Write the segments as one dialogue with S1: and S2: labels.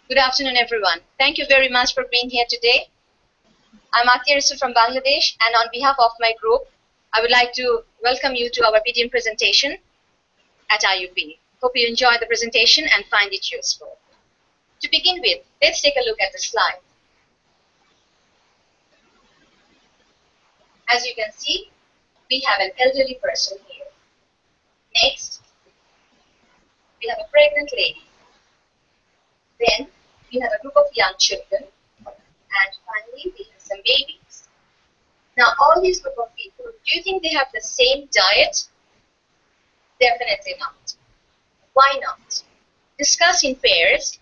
S1: Good afternoon, everyone. Thank you very much for being here today. I'm Athiya Rasul from Bangladesh, and on behalf of my group, I would like to welcome you to our PTM presentation at IUP. Hope you enjoy the presentation and find it useful. To begin with, let's take a look at the slide. As you can see, we have an elderly person here. Next, we have a pregnant lady. Then, we have a group of young children. And finally, we have some babies. Now, all these group of people, do you think they have the same diet? Definitely not. Why not? Discuss in pairs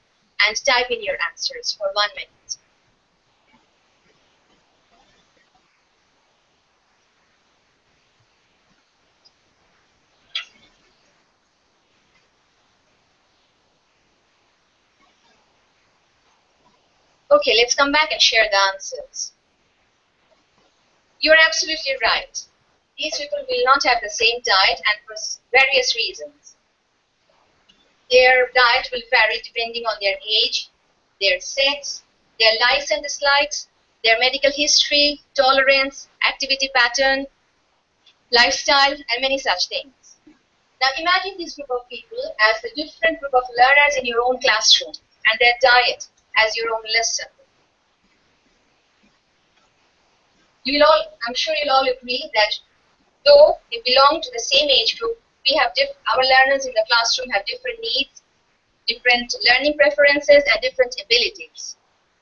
S1: and type in your answers for 1 minute. Okay, let's come back and share the answers. You're absolutely right. These people will not have the same diet, and for various reasons. Their diet will vary depending on their age, their sex, their likes and dislikes, their medical history, tolerance, activity pattern, lifestyle, and many such things. Now imagine this group of people as a different group of learners in your own classroom, and their diet as your own lesson. I'm sure you'll all agree that though they belong to the same age group, we have our learners in the classroom have different needs, different learning preferences, and different abilities.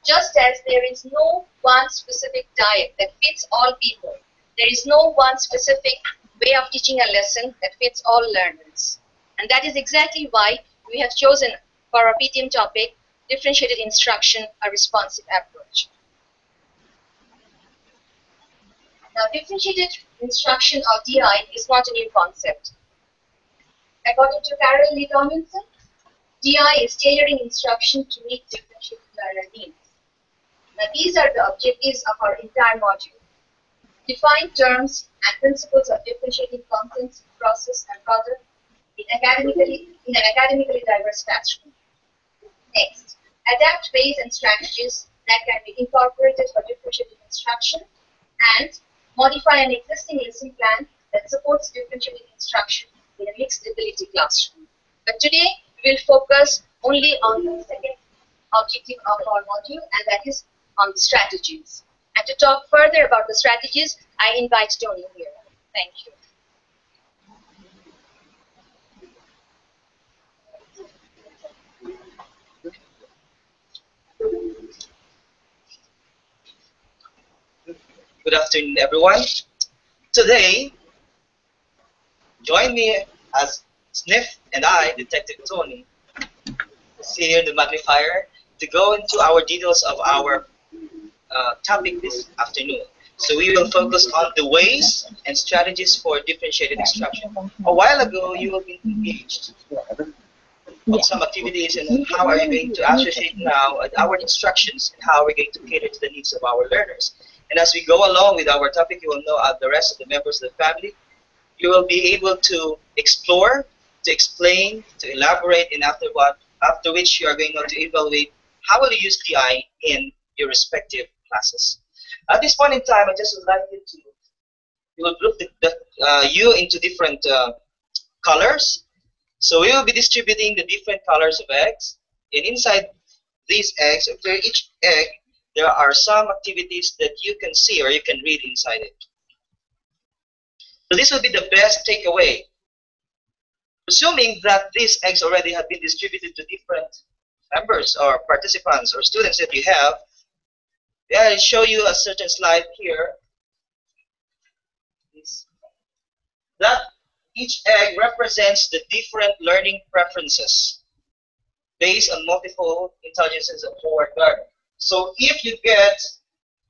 S1: Just as there is no one specific diet that fits all people, there is no one specific way of teaching a lesson that fits all learners. And that is exactly why we have chosen for our PTM topic, differentiated instruction, a responsive approach. Now, differentiated instruction or DI is not a new concept. According to Carol Lee Tomlinson, DI is tailoring instruction to meet differentiated learner needs. Now, these are the objectives of our entire module. Define terms and principles of differentiating content, process, and product in an academically diverse classroom. Next, adapt ways and strategies that can be incorporated for differentiated instruction, and modify an existing lesson plan that supports differentiated instruction in a mixed ability classroom. But today, we will focus only on the second objective of our module, and that is on the strategies. And to talk further about the strategies, I invite Tony here. Thank you.
S2: Good afternoon, everyone. Today, join me as Sniff and I, Detective Tony, senior in the magnifier, to go into our details of our topic this afternoon. So we will focus on the ways and strategies for differentiated instruction. A while ago, you have been engaged on some activities and how are you going to associate now our instructions and how we're going to cater to the needs of our learners. And as we go along with our topic, you will know the rest of the members of the family. You will be able to explore, to explain, to elaborate, and after which you are going to evaluate how will you use TI in your respective classes. At this point in time, I just would like you to group you into different colors. So we will be distributing the different colors of eggs, and inside these eggs, after each egg, there are some activities that you can see or you can read inside it. So this will be the best takeaway. Assuming that these eggs already have been distributed to different members or participants or students that you have, I'll show you a certain slide here. That each egg represents the different learning preferences based on multiple intelligences of forward learning. So if you get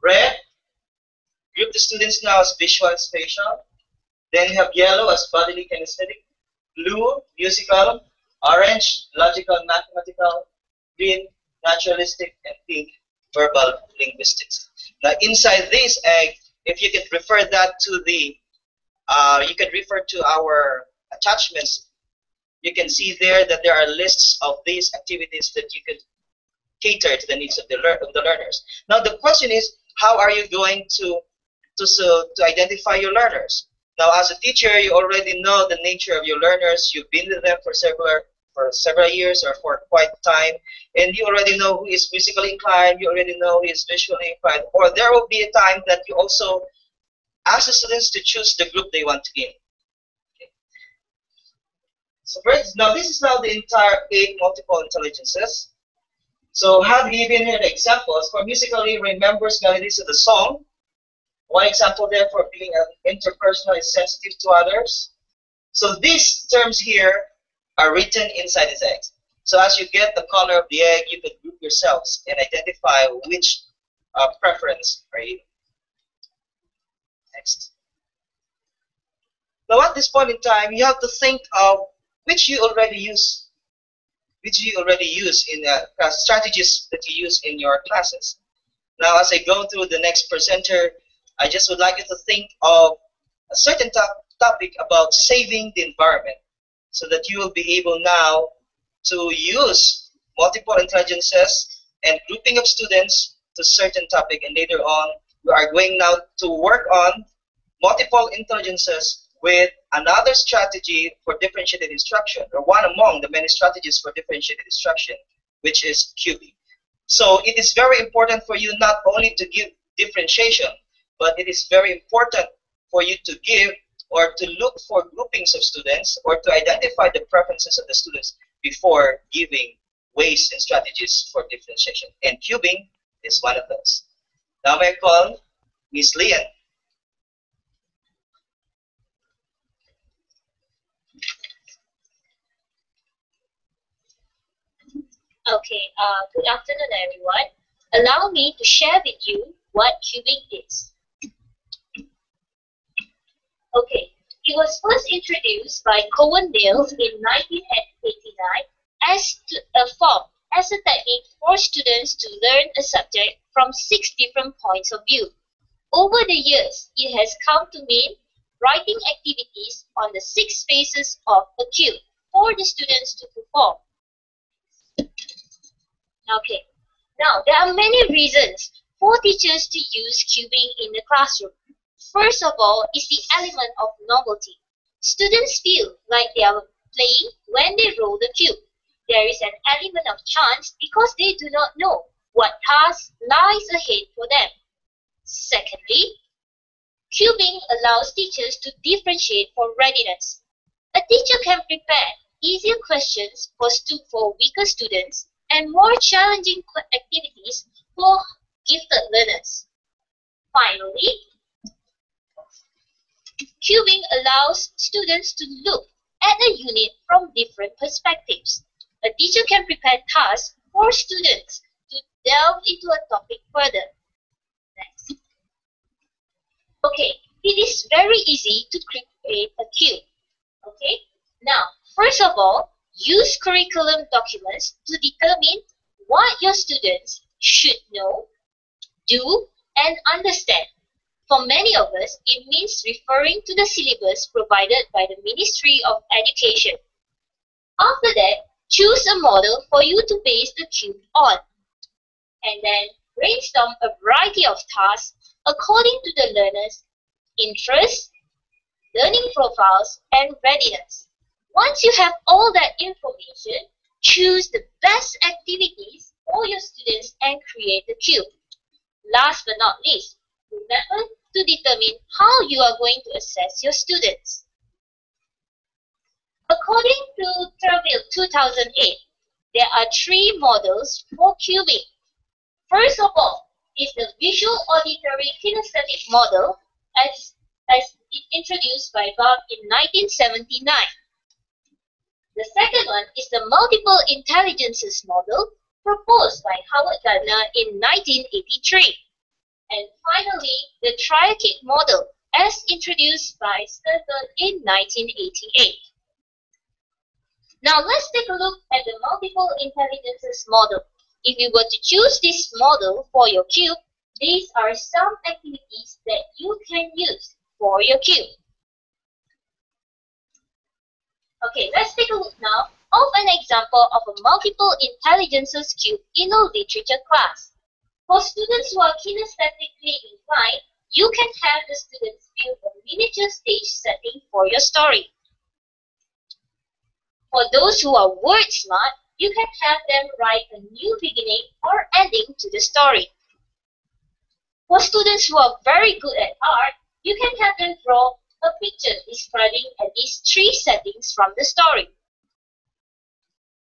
S2: red, group the students now as visual and spatial. Then you have yellow as bodily kinesthetic, blue, musical, orange, logical and mathematical, green, naturalistic, and pink, verbal linguistics. Now inside this egg, if you can refer that to the, you can refer to our attachments you can see there that there are lists of these activities that you could cater to the needs of the learners. Now the question is, how are you going to identify your learners? Now, as a teacher, you already know the nature of your learners. You've been with them for several years or for quite time, and you already know who is musically inclined. You already know who is visually inclined. Or there will be a time that you also ask the students to choose the group they want to be in. Okay. So now this is now the entire 8 multiple intelligences. So have given here the examples. For musically, remembers melodies of the song. One example there for being interpersonal is sensitive to others. So these terms here are written inside the text. So as you get the color of the egg, you can group yourselves and identify which preference are you. Next. Now at this point in time, you have to think of which you already use in strategies that you use in your classes. Now as I go through the next presenter, I just would like you to think of a certain topic about saving the environment, so that you will be able now to use multiple intelligences and grouping of students to certain topic, and later on we are going now to work on multiple intelligences with another strategy for differentiated instruction, or one among the many strategies for differentiated instruction, which is cubing. So it is very important for you not only to give differentiation, but it is very important for you to give or to look for groupings of students or to identify the preferences of the students before giving ways and strategies for differentiation. And cubing is one of those. Now may I call Ms. Lian.
S3: Okay, good afternoon everyone. Allow me to share with you what cubing is. Okay, it was first introduced by Cowan-Dale in 1989 as a technique for students to learn a subject from 6 different points of view. Over the years, it has come to mean writing activities on the 6 faces of a cube for the students to perform. Okay, now there are many reasons for teachers to use cubing in the classroom. First of all is the element of novelty. Students feel like they are playing when they roll the cube. There is an element of chance because they do not know what task lies ahead for them. Secondly, cubing allows teachers to differentiate for readiness. A teacher can prepare easier questions for weaker students and more challenging activities for gifted learners. Finally, cubing allows students to look at a unit from different perspectives. A teacher can prepare tasks for students to delve into a topic further. Next. Okay, it is very easy to create a cube. Okay, now, first of all, use curriculum documents to determine what your students should know, do, and understand. For many of us, it means referring to the syllabus provided by the Ministry of Education. After that, choose a model for you to base the cube on, and then brainstorm a variety of tasks according to the learner's interests, learning profiles, and readiness. Once you have all that information, choose the best activities for your students and create the cube. Last but not least, remember to determine how you are going to assess your students. According to Terville 2008, there are 3 models for cubing. First of all is the visual auditory kinesthetic model as introduced by Bob in 1979. The second one is the multiple intelligences model proposed by Howard Gardner in 1983. And finally, the triarchic model as introduced by Sturgeon in 1988. Now let's take a look at the multiple intelligences model. If you were to choose this model for your cube, these are some activities that you can use for your cube. Okay, let's take a look now of an example of a multiple intelligences cube in a literature class. For students who are kinesthetically inclined, you can have the students build a miniature stage setting for your story. For those who are word smart, you can have them write a new beginning or ending to the story. For students who are very good at art, you can have them draw a picture describing at least 3 settings from the story.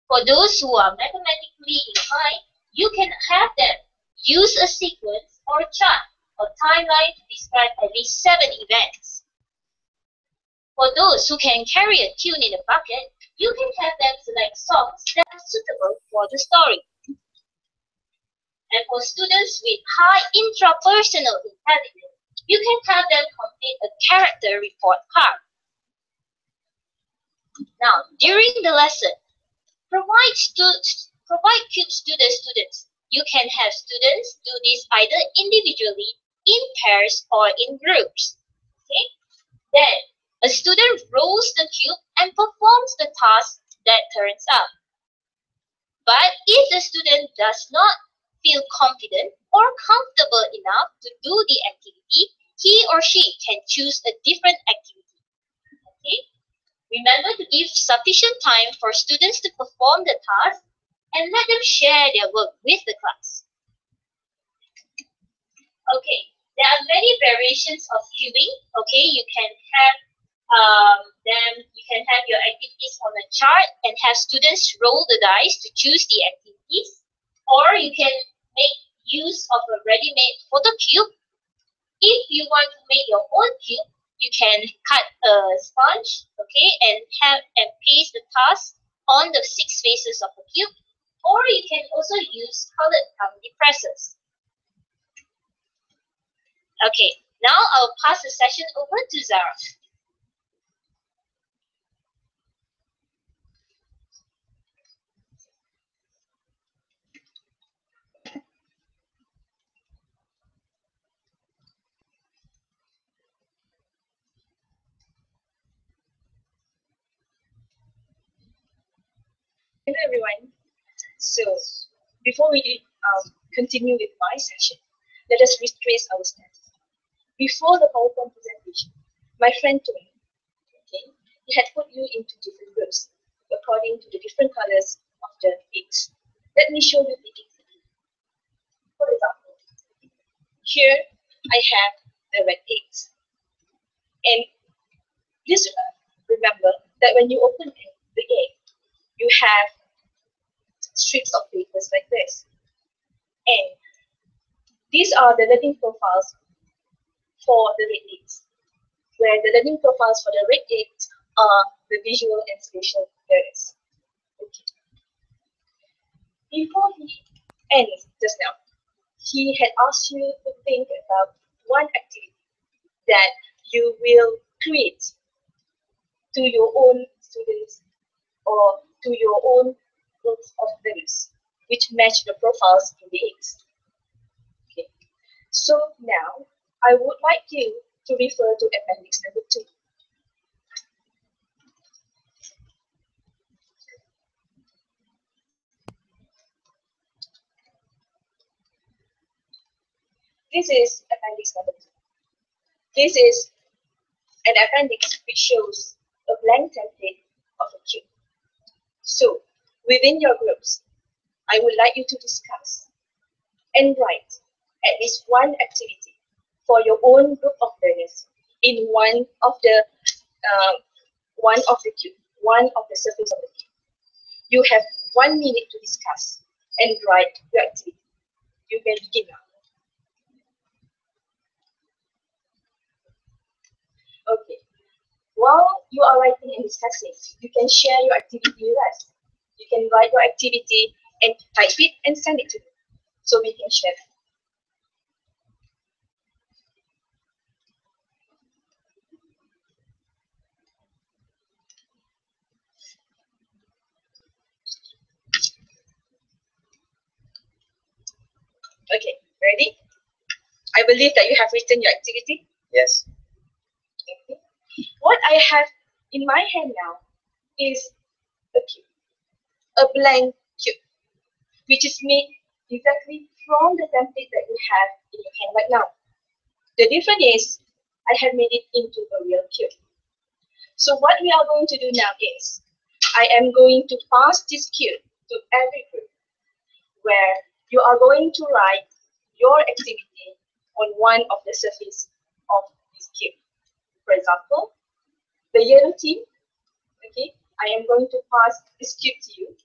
S3: For those who are mathematically inclined, you can have them use a sequence or chart or timeline to describe at least 7 events. For those who can carry a tune in a bucket, you can have them select songs that are suitable for the story. And for students with high intrapersonal intelligence, you can have them complete a character report card. Now, during the lesson, provide cubes to the students. You can have students do this either individually, in pairs, or in groups. Okay? Then, a student rolls the cube and performs the task that turns up. But if the student does not feel confident or comfortable enough to do the activity, he or she can choose a different activity. Okay? Remember to give sufficient time for students to perform the task and let them share their work with the class. Okay, there are many variations of cubing. Okay, you can have your activities on a chart and have students roll the dice to choose the activities, or you can make use of a ready-made photo cube. If you want to make your own cube, you can cut a sponge, okay, and paste the task on the 6 faces of the cube, or you can also use colored presses. Okay, now I'll pass the session over to Zara.
S4: Hello everyone. So before we continue with my session, let us retrace our steps. Before the PowerPoint presentation, my friend told me, okay, he had put you into different groups according to the different colors of the eggs. Let me show you the eggs again. For example, here I have the red eggs. And please remember that when you open the egg, you have strips of papers like this. And these are the learning profiles for the red eggs, where the learning profiles for the red eggs are the visual and spatial areas. Okay. Before he ends just now, he had asked you to think about one activity that you will create to your own students or to your own groups of learners, which match the profiles in the eggs. Okay. So now I would like you to refer to appendix number 2. This is appendix number 2. This is an appendix which shows a blank template of a cube. So within your groups, I would like you to discuss and write at least one activity for your own group of learners in one of the cube, one of the surface of the cube. You have 1 minute to discuss and write your activity. You can begin now. Okay. While you are writing and discussing, you can share your activity with us. You can write your activity and type it and send it to me so we can share it. Okay, ready? I believe that you have written your activity.
S2: Yes.
S4: Okay. What I have in my hand now is a cube, a blank cube, which is made exactly from the template that you have in your hand right now. The difference is I have made it into a real cube. So what we are going to do now is I am going to pass this cube to every group where you are going to write your activity on one of the surface of this cube. For example, the yellow team, okay, I am going to pass this cube to you,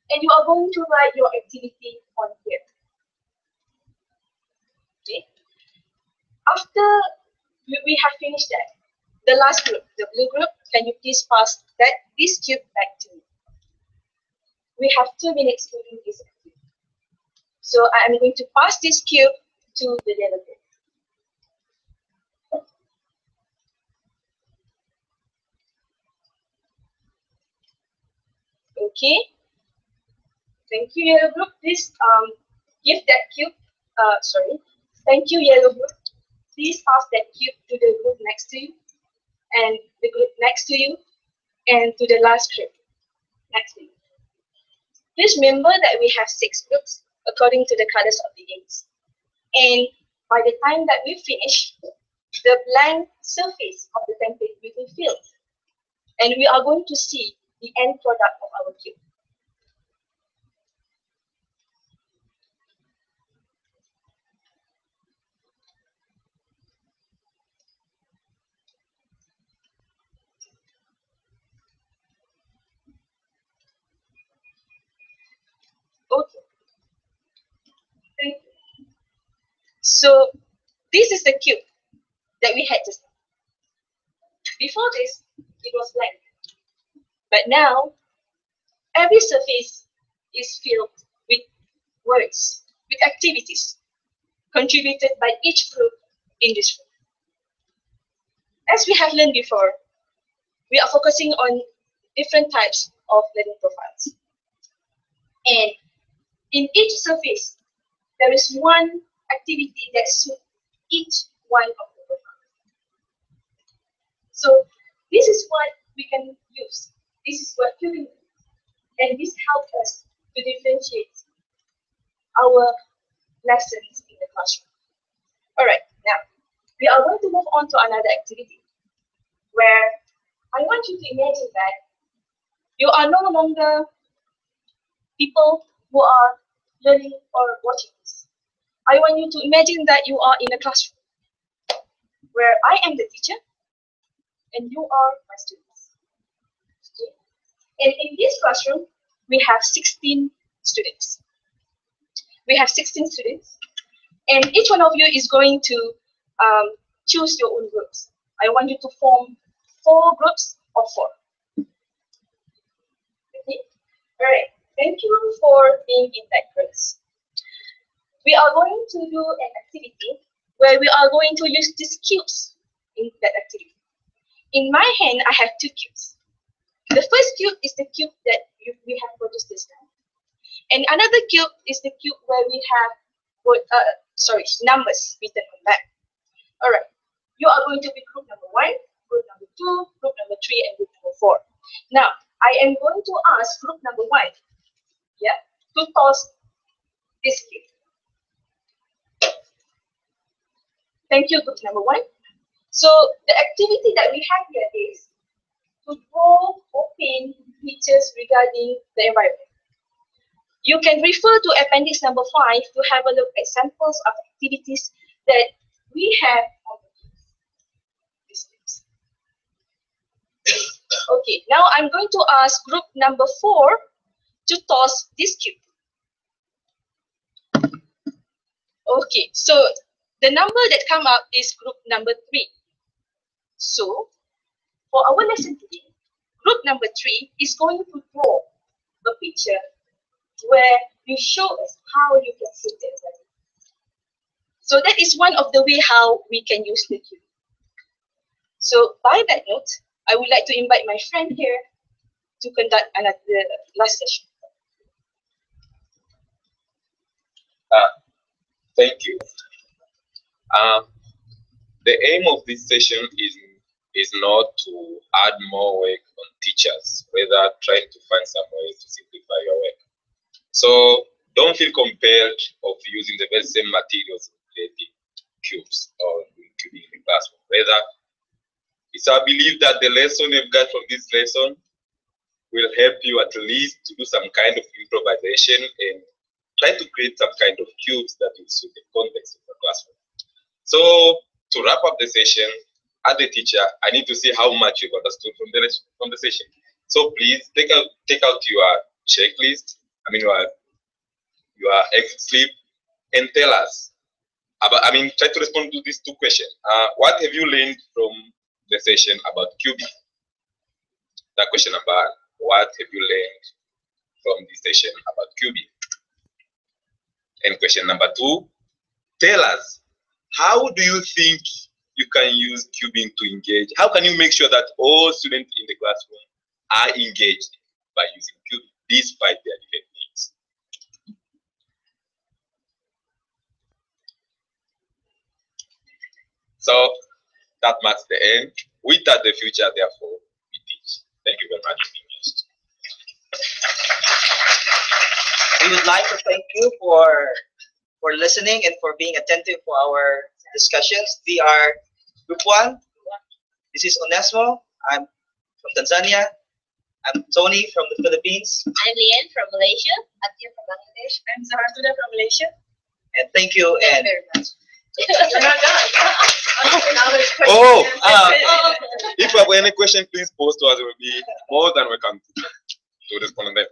S4: and you are going to write your activity on here. Okay. After we have finished that, the last group, the blue group, can you please pass this cube back to me? We have 2 minutes to do this activity. So I am going to pass this cube to the yellow group. Okay. Thank you, yellow group. Please give that cube. Thank you, yellow group. Please pass that cube to the group next to you, and the group next to you, and to the last group next to you. Please remember that we have 6 groups according to the colors of the eggs. And by the time that we finish, the blank surface of the template will be filled. And we are going to see the end product of our cube. Okay. Thank you. So this is the cube that we had just now. Before this, it was blank. But now, every surface is filled with words, with activities contributed by each group in this room. As we have learned before, we are focusing on different types of learning profiles. And in each surface, there is one activity that suits each one of the profiles. So this is what we can use. This is what cubing is. And this helps us to differentiate our lessons in the classroom. All right, now we are going to move on to another activity where I want you to imagine that you are no longer people who are learning or watching this. I want you to imagine that you are in a classroom where I am the teacher and you are my students. Okay? And in this classroom, we have 16 students. We have 16 students, and each one of you is going to choose your own groups. I want you to form 4 groups of 4. Okay? All right. Thank you for being in that class. We are going to do an activity where we are going to use these cubes in that activity. In my hand, I have 2 cubes. The first cube is the cube that we have produced this time. And another cube is the cube where we have numbers written on that. All right. You are going to be group number 1, group number 2, group number 3, and group number 4. Now, I am going to ask group number 1, to toss this cube. Thank you, group number 1. So the activity that we have here is to draw or paint pictures regarding the environment. You can refer to appendix number 5 to have a look at samples of activities that we have on the cubes. Okay, now I'm going to ask group number 4 to toss this cube. Okay, so the number that come up is group number 3. So for our lesson today, group number 3 is going to draw a picture where you show us how you can see the environment. So that is one of the way how we can use the cube. So by that note, I would like to invite my friend here to conduct the last session.
S5: Thank you. The aim of this session is is not to add more work on teachers, rather trying to find some ways to simplify your work. So don't feel compelled of using the very same materials in creating cubes or cubing in the classroom. Rather, it's our belief that the lesson you've got from this lesson will help you at least to do some kind of improvisation and try to create some kind of cubes that will suit the context of the classroom. So to wrap up the session, as a teacher, I need to see how much you've understood from the session. So please take out your checklist, your exit slip, and tell us about, try to respond to these two questions. What have you learned from the session about cubing? That question number one. What have you learned from this session about cubing? And question number two, tell us, how do you think you can use cubing to engage? How can you make sure that all students in the classroom are engaged by using cubing, despite their different needs? So that marks the end. We touch the future, therefore we teach. Thank you very much for being here.
S2: We would like to thank you for listening and for being attentive for our discussions. We are Group 1. This is Onesmo. I'm from Tanzania. I'm Tony from the Philippines.
S3: I'm Lian from Malaysia.
S1: Atia from Bangladesh.
S4: I'm Zahartuda from Malaysia.
S2: And thank you.
S1: Thank
S2: And
S1: you very much.
S4: You're not done. Now there's questions.
S5: Oh, if you have any question, please post to us. We will be more than welcome to respond on them.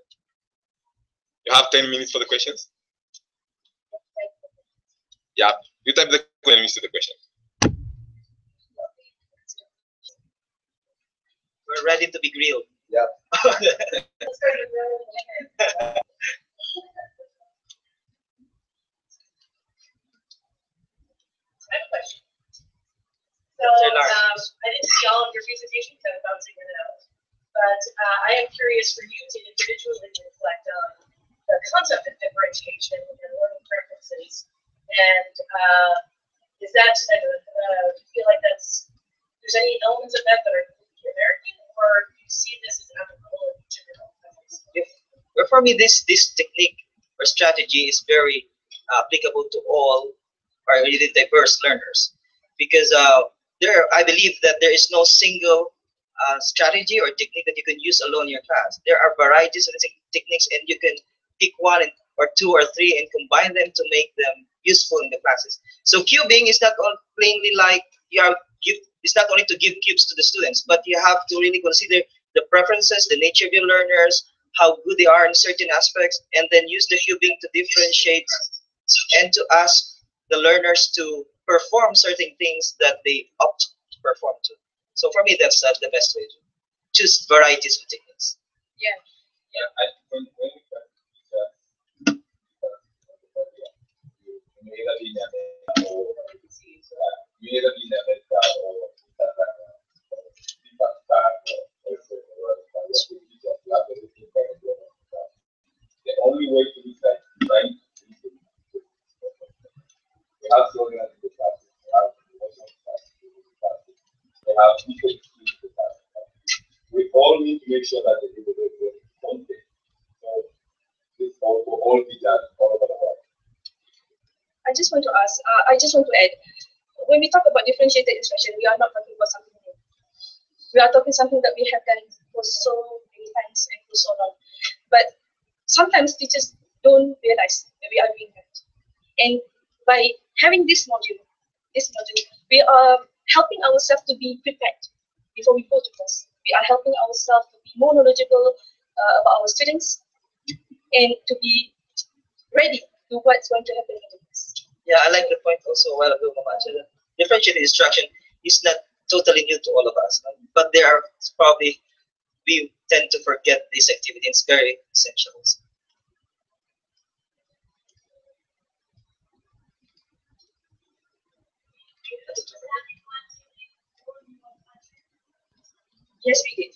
S5: You have 10 minutes for the questions? Yeah, you type the question and we see the question.
S2: we're ready to be grilled.
S5: Yeah.
S6: I have a question. So,
S2: Sir Lars.
S6: I didn't see all of your presentation because I was bouncing in and out. But I am curious for you to individually reflect on the concept of differentiation and learning preferences. And is that, do you feel like there's any elements of that that are uniquely American, or do you see this as applicable in each of your own countries?
S2: Well, for me, this technique or strategy is very applicable to all or really diverse learners, because I believe that there is no single strategy or technique that you can use alone in your class. There are varieties of techniques, and you can pick one or two or three and combine them to make them useful in the classes. So cubing is not plainly like it's not only to give cubes to the students, but you have to really consider the preferences, the nature of your learners, how good they are in certain aspects, and then use the cubing to differentiate and to ask the learners to perform certain things that they opt to perform to. So for me, that's the best way to choose varieties of techniques.
S6: Yeah.
S5: Yeah, I think the only way to do that is trying to we have to organize the classes, we have to organize we have to we all need to make sure that the people do content. So this also all be done all over the world.
S4: I just want to add, when we talk about differentiated instruction, we are not talking about something new. We are talking something that we have done for so many times and for so long. But sometimes teachers don't realize that we are doing that. And by having this module, we are helping ourselves to be prepared before we go to class. We are helping ourselves to be more knowledgeable about our students and to be ready to what's going to happen in the class.
S2: Yeah, I like the point also a while ago, Mama. Differentiated instruction is not totally new to all of us, but there are probably, we tend to forget this activity. It's very essential.
S4: Yes, we did.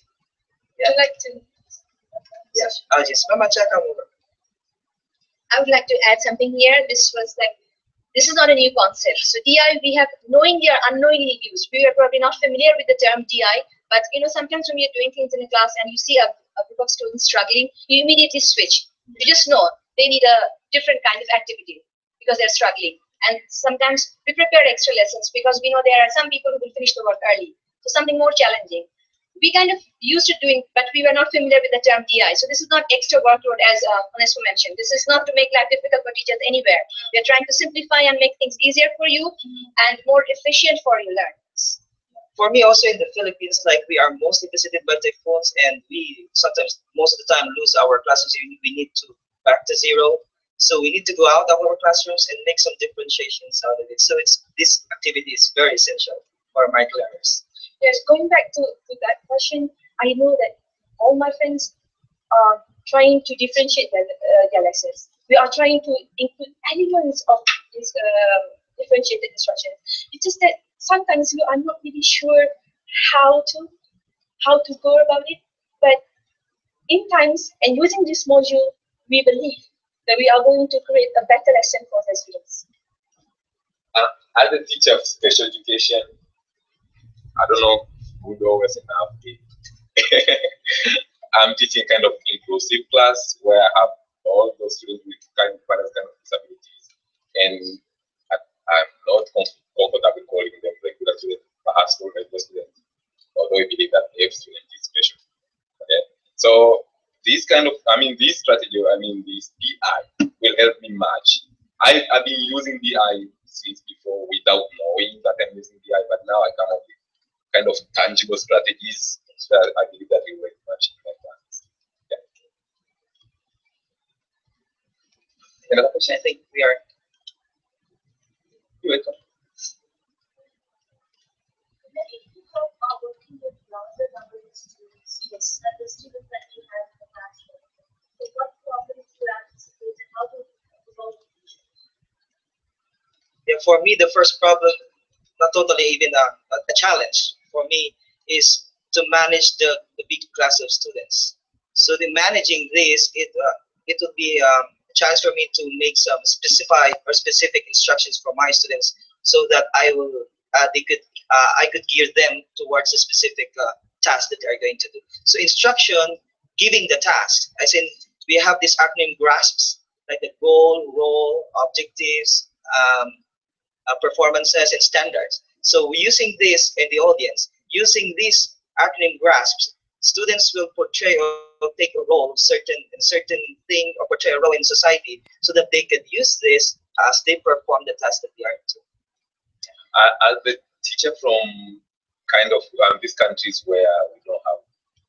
S2: Yeah.
S4: I'd like to.
S2: Yes. Mama Chaka.
S1: I would like to add something here. This was like This is not a new concept. So DI we have knowingly or unknowingly used. We are probably not familiar with the term DI, but sometimes when you're doing things in a class and you see a group of students struggling, you immediately switch. You just know they need a different kind of activity because they're struggling. And sometimes we prepare extra lessons because we know there are some people who will finish the work early. So something more challenging. We kind of used to doing, but we were not familiar with the term DI. So this is not extra workload as Onesmo mentioned. This is not to make life difficult for teachers anywhere. We are trying to simplify and make things easier for you and more efficient for your learners.
S2: For me, also in the Philippines, like we are mostly visited by typhoons, and we sometimes, most of the time, lose our classrooms. We need to back to zero. So we need to go out of our classrooms and make some differentiations out of it. So this activity is very essential for my learners.
S4: Yes, going back to that question, I know that all my friends are trying to differentiate their lessons. We are trying to include elements of this differentiated instruction. It's just that sometimes we are not really sure how to go about it. But in times and using this module, we believe that we are going to create a better lesson for the students.
S5: As a teacher of special education, I don't know who always enough. I'm teaching kind of inclusive class where I have all those students with various kind of disabilities, and I'm not comfortable calling them regular students, perhaps not regular students, although I believe that every student is special. Okay, so this kind of, this strategy, this DI will help me match. I've been using DI since before without knowing that I'm using DI, but now I come up with kind of tangible strategies that I believe that will very much in my plans. Yeah.
S2: Another question, I think we are. You're welcome.
S6: Many people are working with larger number of students, yes, than the students that you have in the classroom. So what problems do you anticipate and how do you resolve the issue?
S2: Yeah, for me, the first problem, not totally even a challenge for me, is to manage the big class of students. So the managing this, it will be a chance for me to make some specific instructions for my students, so that I could gear them towards a specific task that they are going to do. So instruction, giving the task, as in we have this acronym GRASPs, like the goal, role, objectives, performances, and standards. So using this in the audience, using these acronym GRASPs, students will portray or take a role, certain thing, or portray a role in society, so that they could use this as they perform the task that they are doing.
S5: As the teacher from kind of these countries where we don't have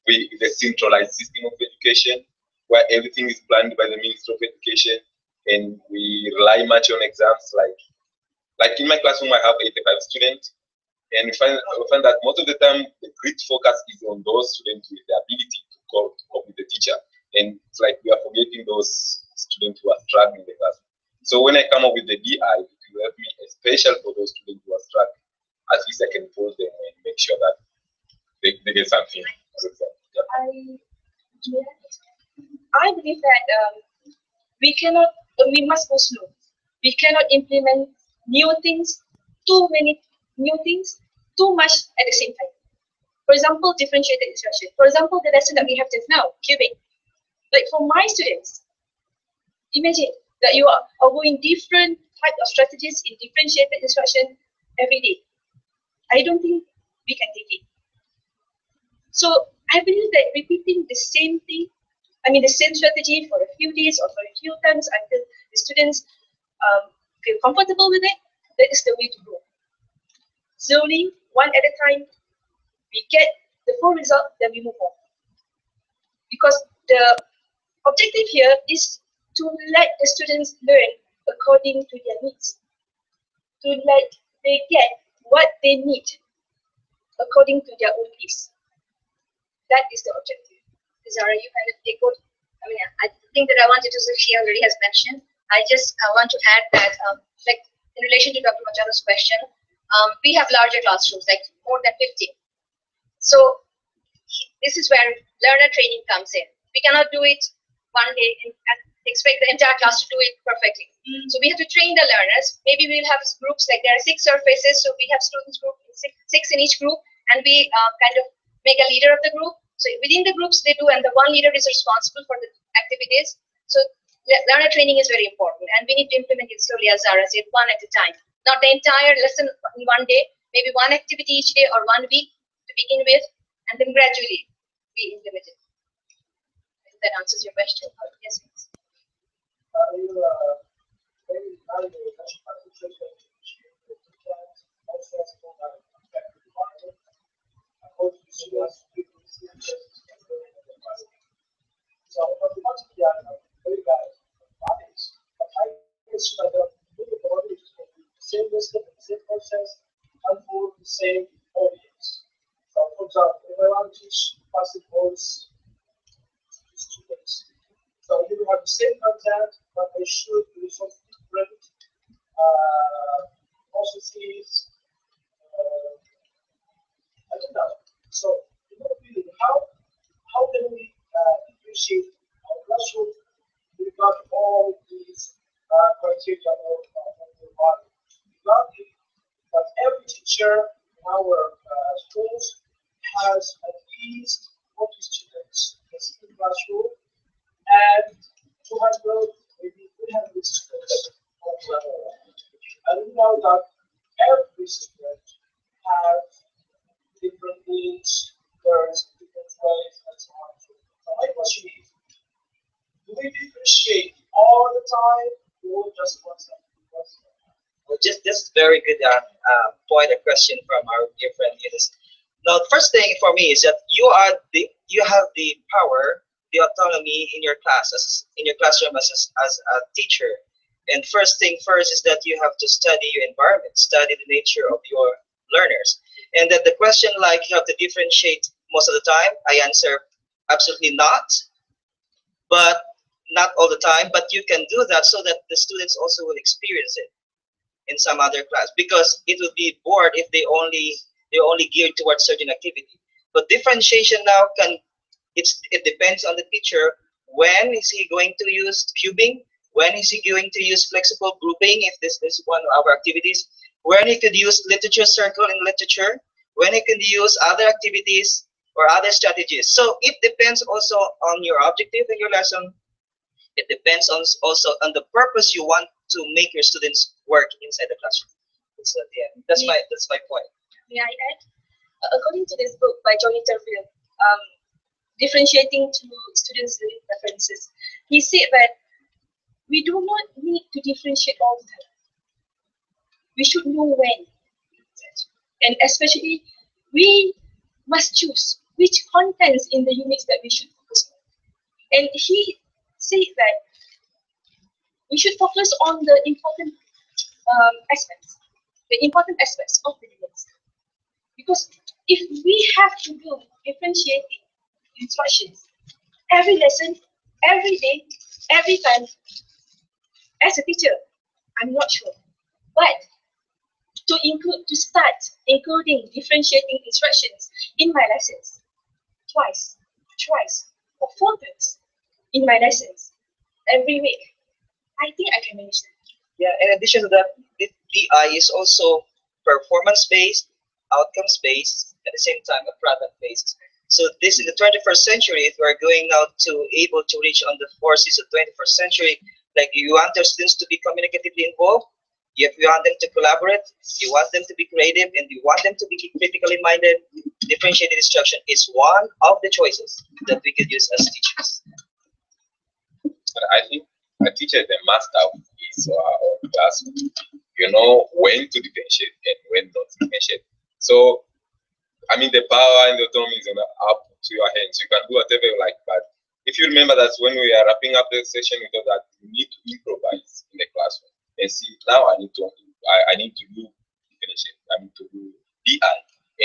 S5: the centralized system of education, where everything is planned by the Ministry of Education, and we rely much on exams. Like in my classroom, I have 85 students, and we find that most of the time the great focus is on those students with the ability to cope with the teacher, and it's like we are forgetting those students who are struggling in the class. So when I come up with the DI, it will help me, especially for those students who are struggling. At least I can pose them and make sure that they get something.
S4: I believe that we must go slow. We cannot implement too many new things, too much at the same time. For example, differentiated instruction. For example, the lesson that we have just now, cubing. Like for my students, imagine that you are going different type of strategies in differentiated instruction every day. I don't think we can take it. So I believe that repeating the same thing, the same strategy for a few days or for a few times until the students feel comfortable with it, that is the way to go. Slowly, one at a time, we get the full result, then we move on. Because the objective here is to let the students learn according to their needs, to let they get what they need according to their own pace. That is the objective.
S1: Zara, you kind of echoed. I think that I wanted to say, she already has mentioned. I want to add that, like in relation to Dr. Machado's question, we have larger classrooms, like more than 50. So this is where learner training comes in. We cannot do it one day
S4: expect the entire class to do it perfectly. So we have to train the learners. Maybe we'll have groups, like there are 6 surfaces, so we have students group, six in each group, and we kind of make a leader of the group. So within the groups they do, and the one leader is responsible for the activities. So learner training is very important, and we need to implement it slowly, as Zara said, one at a time. Not the entire lesson in one day, maybe one activity each day or 1 week to begin with, and then gradually be implemented. If that answers your question. Yes, please.
S7: Same process and for the same audience. So, for example, if I want to teach passive voice to students, so you will have the same content, but they should do something different processes. I don't know. So, really, how can we differentiate our classroom without all these criteria of the body? But every teacher in our schools has at least 40 students in the classroom and 200, maybe 300 students. And we know that every student has different needs, learns different ways, and so on. So my question is, do we differentiate all the time or just once a
S2: Well, just this very good point or question from our dear friend Eunice. Now, the first thing for me is that you have the power, the autonomy in your class, in your classroom as a teacher. And first thing first is that you have to study your environment, study the nature of your learners. And that the question, like, you have to differentiate most of the time, I answer absolutely not, but not all the time. But you can do that so that the students also will experience it in some other class, because it would be bored if they're only geared towards certain activity. But differentiation now it depends on the teacher. When is he going to use cubing? When is he going to use flexible grouping, if this is one of our activities? When he could use literature circle in literature? When he could use other activities or other strategies? So it depends also on your objective in your lesson. It depends also on the purpose you want to make your students work inside the classroom. So yeah, that's my point.
S4: May I add? According to this book by Johnny Turfield, Differentiating to Students' Learning Preferences, he said that we do not need to differentiate all the time. We should know when. And especially, we must choose which contents in the units that we should focus on. And he said that we should focus on the important aspects of the units. Because if we have to do differentiating instructions every lesson, every day, every time, as a teacher, I'm not sure. But to start including differentiating instructions in my lessons twice, or 4 times in my lessons every week, I think I can manage that.
S2: Yeah, in addition to that, the DI is also performance-based, outcomes-based, at the same time a product-based. So this is the 21st century. If we're going now to able to reach on the forces of 21st century, like you want your students to be communicatively involved, you want them to collaborate, you want them to be creative, and you want them to be critically minded, differentiated instruction is one of the choices that we could use as teachers.
S5: I think a teacher is a master of his or her own classroom. You know when to differentiate and when not to differentiate. So, I mean, the power and the autonomy is up to your hands. You can do whatever you like, but if you remember that when we are wrapping up the session, we thought that you need to improvise in the classroom and see, now I need to do differentiate. I need to do DI,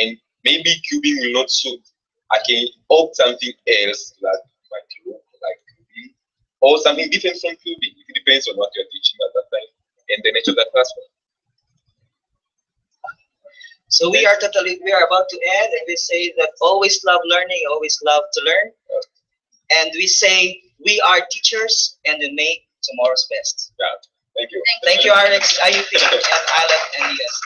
S5: and maybe cubing will not suit. I can opt something else that might look like cubing, or something different from cubing. It depends on what you're teaching at that time and the nature of that classroom.
S2: So we are about to end, and we say that always love learning, always love to learn. And we say We are teachers and we make tomorrow's best.
S5: Yeah. Thank you.
S2: Thank you, Alex, IUP, and Aleph, and yes.